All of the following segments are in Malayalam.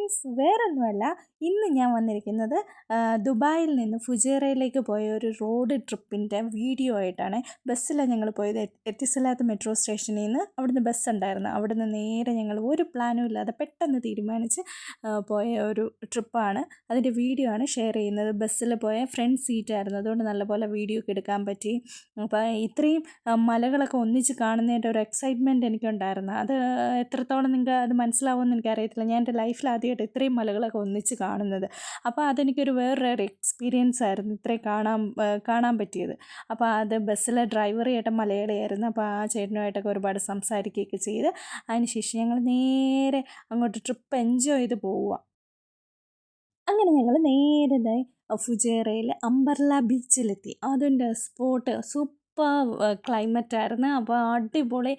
ഫ്രണ്ട്സ്, വേറൊന്നുമല്ല. ഇന്ന് ഞാൻ വന്നിരിക്കുന്നത് ദുബായിൽ നിന്ന് ഫുജൈറയിലേക്ക് പോയ ഒരു റോഡ് ട്രിപ്പിൻ്റെ വീഡിയോ ആയിട്ടാണ്. ബസ്സിലാണ് ഞങ്ങൾ പോയത്. എത്തിസലാത്ത് മെട്രോ സ്റ്റേഷനിൽ നിന്ന് അവിടുന്ന് ബസ് ഉണ്ടായിരുന്നു. അവിടുന്ന് നേരെ ഞങ്ങൾ ഒരു പ്ലാനും ഇല്ലാതെ പെട്ടെന്ന് തീരുമാനിച്ച് പോയ ഒരു ട്രിപ്പാണ്. അതിൻ്റെ വീഡിയോ ആണ് ഷെയർ ചെയ്യുന്നത്. ബസ്സിൽ പോയ ഫ്രണ്ട് സീറ്റായിരുന്നു, അതുകൊണ്ട് നല്ലപോലെ വീഡിയോ ഒക്കെ എടുക്കാൻ പറ്റി. അപ്പോൾ ഇത്രയും മലകളൊക്കെ ഒന്നിച്ച് കാണുന്നതിൻ്റെ ഒരു എക്സൈറ്റ്മെൻറ്റ് എനിക്കുണ്ടായിരുന്നു. അത് എത്രത്തോളം നിങ്ങൾക്ക് അത് മനസ്സിലാവുമെന്ന് എനിക്കറിയത്തില്ല. ഞാൻ എൻ്റെ ലൈഫിൽ ആദ്യമായിട്ട് ഇത്രയും മലകളൊക്കെ ഒന്നിച്ച് കാണുന്നത്. അപ്പോൾ അതെനിക്കൊരു വേറൊരു എക്സ്പീരിയൻസ് ആയിരുന്നു ഇത്രയും കാണാൻ പറ്റിയത്. അപ്പോൾ അത് ബസ്സിലെ ഡ്രൈവർ ചേട്ടൻ മലയാളിയായിരുന്നു. അപ്പോൾ ആ ചേട്ടനുമായിട്ടൊക്കെ ഒരുപാട് സംസാരിക്കുകയൊക്കെ ചെയ്ത് അതിനുശേഷം ഞങ്ങൾ നേരെ അങ്ങോട്ട് ട്രിപ്പ് എൻജോയ് ചെയ്ത് പോവുക. അങ്ങനെ ഞങ്ങൾ നേരെ ഫുജൈറയിൽ അംബർല ബീച്ചിലെത്തി. അതിൻ്റെ സ്പോട്ട് സൂപ്പർ ക്ലൈമറ്റായിരുന്നു. അപ്പോൾ അടിപൊളി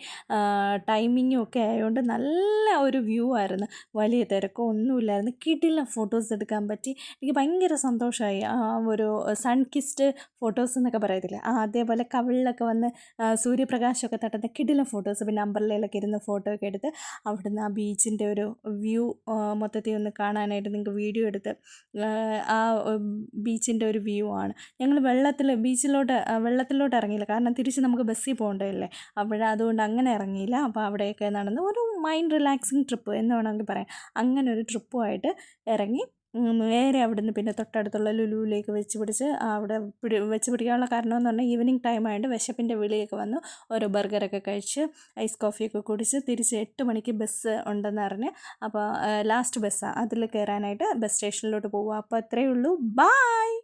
ടൈമിങ്ങും ഒക്കെ ആയതുകൊണ്ട് നല്ല ഒരു വ്യൂ ആയിരുന്നു. വലിയ തിരക്കോ ഒന്നുമില്ലായിരുന്നു. കിടിലം ഫോട്ടോസ് എടുക്കാൻ പറ്റി. എനിക്ക് ഭയങ്കര സന്തോഷമായി. ആ ഒരു സൺ കിസ്ഡ് ഫോട്ടോസ് എന്നൊക്കെ പറയത്തില്ലേ, അതേപോലെ കവിളിലൊക്കെ വന്ന് സൂര്യപ്രകാശമൊക്കെ തട്ടുന്ന കിടിലം ഫോട്ടോസ്. പിന്നെ അംബർലയിലൊക്കെ ഇരുന്ന് ഫോട്ടോ ഒക്കെ എടുത്ത് അവിടുന്ന് ആ ബീച്ചിൻ്റെ ഒരു വ്യൂ മൊത്തത്തിൽ ഒന്ന് കാണാനായിട്ട് നിങ്ങൾക്ക് വീഡിയോ എടുത്ത് ആ ബീച്ചിൻ്റെ ഒരു വ്യൂ ആണ്. ഞങ്ങൾ വെള്ളത്തിലോട്ട് ഇറങ്ങിയില്ല, കാരണം തിരിച്ച് നമുക്ക് ബസ്സിൽ പോകേണ്ടതല്ലേ. അതുകൊണ്ട് അങ്ങനെ ഇറങ്ങിയില്ല. അപ്പോൾ അവിടെയൊക്കെ നടന്ന് ഒരു മൈൻഡ് റിലാക്സിങ് ട്രിപ്പ് എന്ന് വേണമെങ്കിൽ പറയാം. അങ്ങനെ ഒരു ട്രിപ്പുമായിട്ട് ഇറങ്ങി നേരെ അവിടുന്ന് പിന്നെ തൊട്ടടുത്തുള്ള ലുലുവിലേക്ക് അവിടെ വെച്ച് പിടിക്കാനുള്ള കാരണം എന്ന് പറഞ്ഞാൽ ഈവനിങ് ടൈം ആയതുകൊണ്ട് വിശപ്പിൻ്റെ വിളിയൊക്കെ വന്നു. ഓരോ ബർഗറൊക്കെ കഴിച്ച് ഐസ് കോഫിയൊക്കെ കുടിച്ച് തിരിച്ച് 8 മണിക്ക് ബസ് ഉണ്ടെന്ന് അറിഞ്ഞ് അപ്പോൾ ലാസ്റ്റ് ബസ്സാണ്, അതിൽ കയറാനായിട്ട് ബസ് സ്റ്റേഷനിലോട്ട് പോവുക. അപ്പോൾ അത്രയേ ഉള്ളൂ. ബായ്.